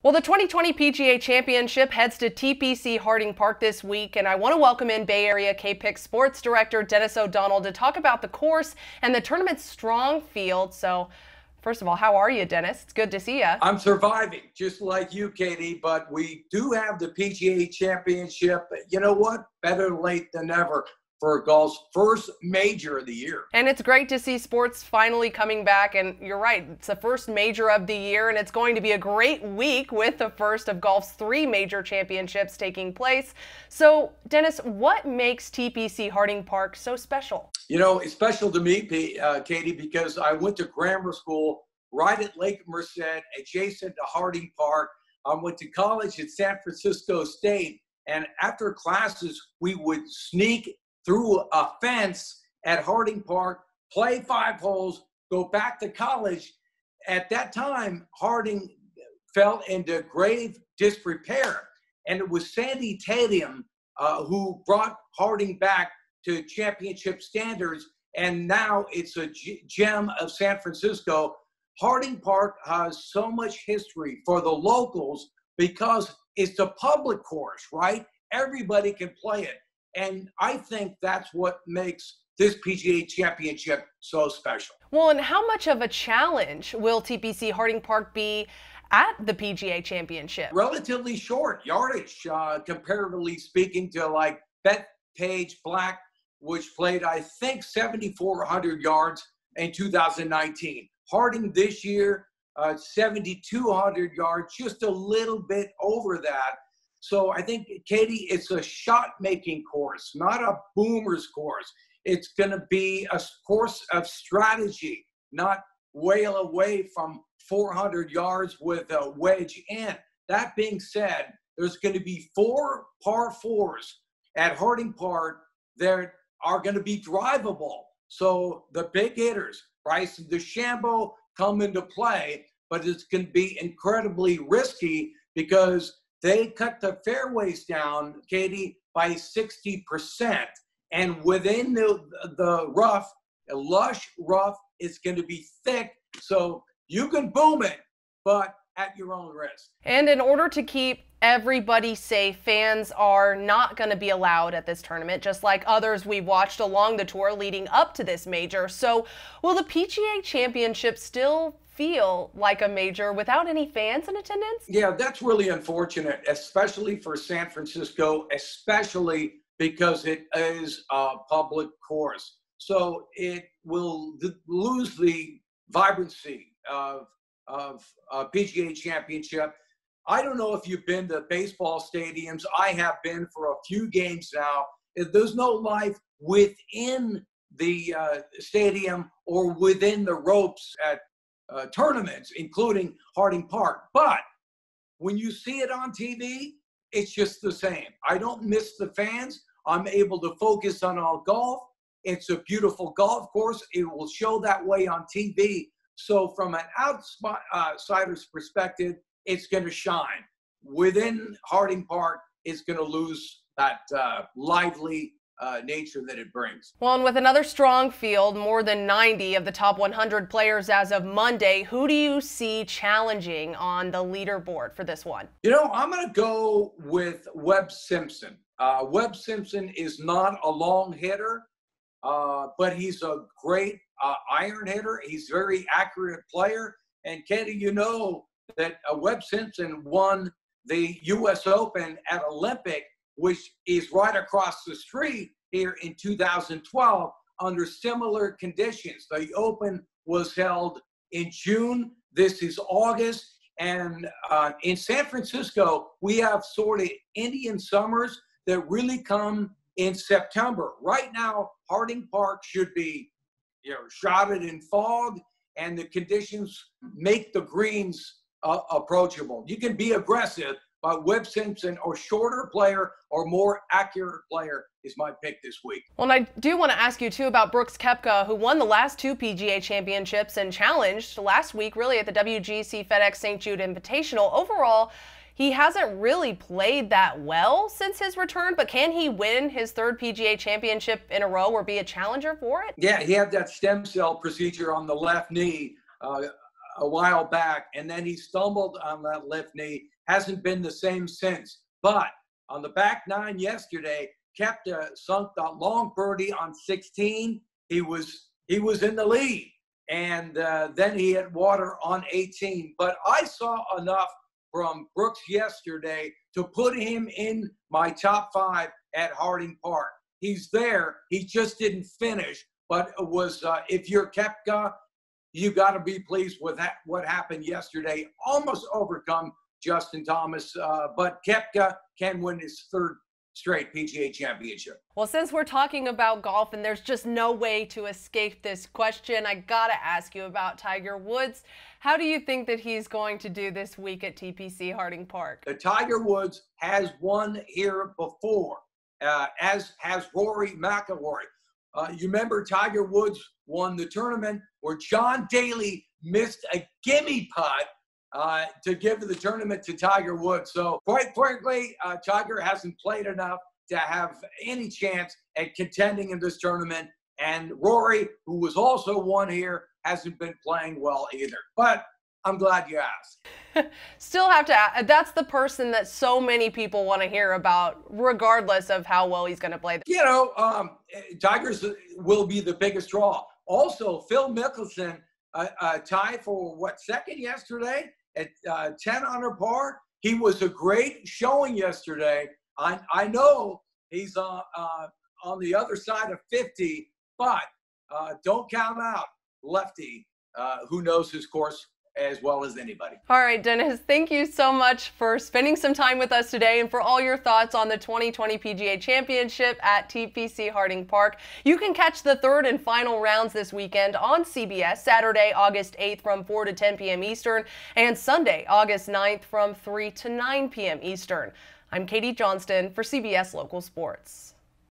Well, the 2020 PGA Championship heads to TPC Harding Park this week, and I want to welcome in Bay Area KPIX Sports Director Dennis O'Donnell to talk about the course and the tournament's strong field. So, first of all, how are you, Dennis? It's good to see you. I'm surviving, just like you, Katie, but we do have the PGA Championship. You know what? Better late than never for golf's first major of the year. And it's great to see sports finally coming back, and you're right, it's the first major of the year, and it's going to be a great week with the first of golf's 3 major championships taking place. So, Dennis, what makes TPC Harding Park so special? You know, it's special to me, Katie, because I went to grammar school right at Lake Merced, adjacent to Harding Park. I went to college at San Francisco State, and after classes, we would sneak through a fence at Harding Park, play 5 holes, go back to college. At that time, Harding fell into grave disrepair, and it was Sandy Tatum who brought Harding back to championship standards, and now it's a gem of San Francisco. Harding Park has so much history for the locals because it's a public course, right? Everybody can play it. And I think that's what makes this PGA Championship so special. Well, and how much of a challenge will TPC Harding Park be at the PGA Championship? Relatively short yardage, comparatively speaking to like Bethpage Black, which played, I think, 7,400 yards in 2019. Harding this year, 7,200 yards, just a little bit over that. So I think, Katie, it's a shot-making course, not a boomer's course. It's going to be a course of strategy, not wail away from 400 yards with a wedge in. That being said, there's going to be 4 par 4s at Harding Park that are going to be drivable. So the big hitters, Bryson DeChambeau, come into play, but it's going to be incredibly risky because they cut the fairways down, Katie, by 60%. And within the rough, a lush rough, is going to be thick. So you can boom it, but at your own risk. And in order to keep everybody safe, fans are not going to be allowed at this tournament, just like others we've watched along the tour leading up to this major. So will the PGA Championship still feel like a major without any fans in attendance? Yeah, that's really unfortunate, especially for San Francisco, especially because it is a public course. So it will lose the vibrancy of PGA Championship. I don't know if you've been to baseball stadiums. I have been for a few games now. There's no life within the stadium or within the ropes at tournaments, including Harding Park. But when you see it on TV, it's just the same. I don't miss the fans. I'm able to focus on all golf. It's a beautiful golf course. It will show that way on TV. So from an outsider's perspective, it's going to shine. Within Harding Park, it's going to lose that lively nature that it brings. Well, and with another strong field, more than 90 of the top 100 players as of Monday, who do you see challenging on the leaderboard for this one? You know, I'm going to go with Webb Simpson. Webb Simpson is not a long hitter, but he's a great iron hitter. He's a very accurate player. And Katie, you know that Webb Simpson won the U.S. Open at Olympic, which is right across the street here in 2012 under similar conditions. The Open was held in June. This is August. And in San Francisco, we have sort of Indian summers that really come in September. Right now, Harding Park should be, shrouded in fog, and the conditions make the greens approachable. You can be aggressive, but Webb Simpson, or shorter player or more accurate player, is my pick this week. Well, and I do want to ask you, too, about Brooks Koepka, who won the last 2 PGA championships and challenged last week, really, at the WGC FedEx St. Jude Invitational. Overall, he hasn't really played that well since his return, but can he win his 3rd PGA championship in a row or be a challenger for it? Yeah, he had that stem cell procedure on the left knee a while back, and then he stumbled on that left knee. Hasn't been the same since. But on the back nine yesterday, Koepka sunk that long birdie on 16. He was in the lead, and then he hit water on 18. But I saw enough from Brooks yesterday to put him in my top 5 at Harding Park. He's there. He just didn't finish. But it was, if you're Koepka, you got to be pleased with that, what happened yesterday. Almost overcome Justin Thomas, but Koepka can win his 3rd straight PGA championship. Well, since we're talking about golf and there's just no way to escape this question, I gotta ask you about Tiger Woods. How do you think that he's going to do this week at TPC Harding Park? Tiger Woods has won here before, as has Rory McIlroy. You remember Tiger Woods won the tournament where John Daly missed a gimme putt to give the tournament to Tiger Woods. So quite frankly, Tiger hasn't played enough to have any chance at contending in this tournament. And Rory, who was also won here, hasn't been playing well either. But I'm glad you asked. Still have to ask, that's the person that so many people want to hear about, regardless of how well he's going to play. You know, Tigers will be the biggest draw. Also, Phil Mickelson tied for, what, 2nd yesterday at 10 under par. He was a great showing yesterday. I know he's on the other side of 50, but don't count out Lefty, who knows his course as well as anybody. All right, Dennis, thank you so much for spending some time with us today and for all your thoughts on the 2020 PGA Championship at TPC Harding Park. You can catch the 3rd and final rounds this weekend on CBS, Saturday, August 8th from 4 to 10 p.m. Eastern, and Sunday, August 9th from 3 to 9 p.m. Eastern. I'm Katie Johnston for CBS Local Sports.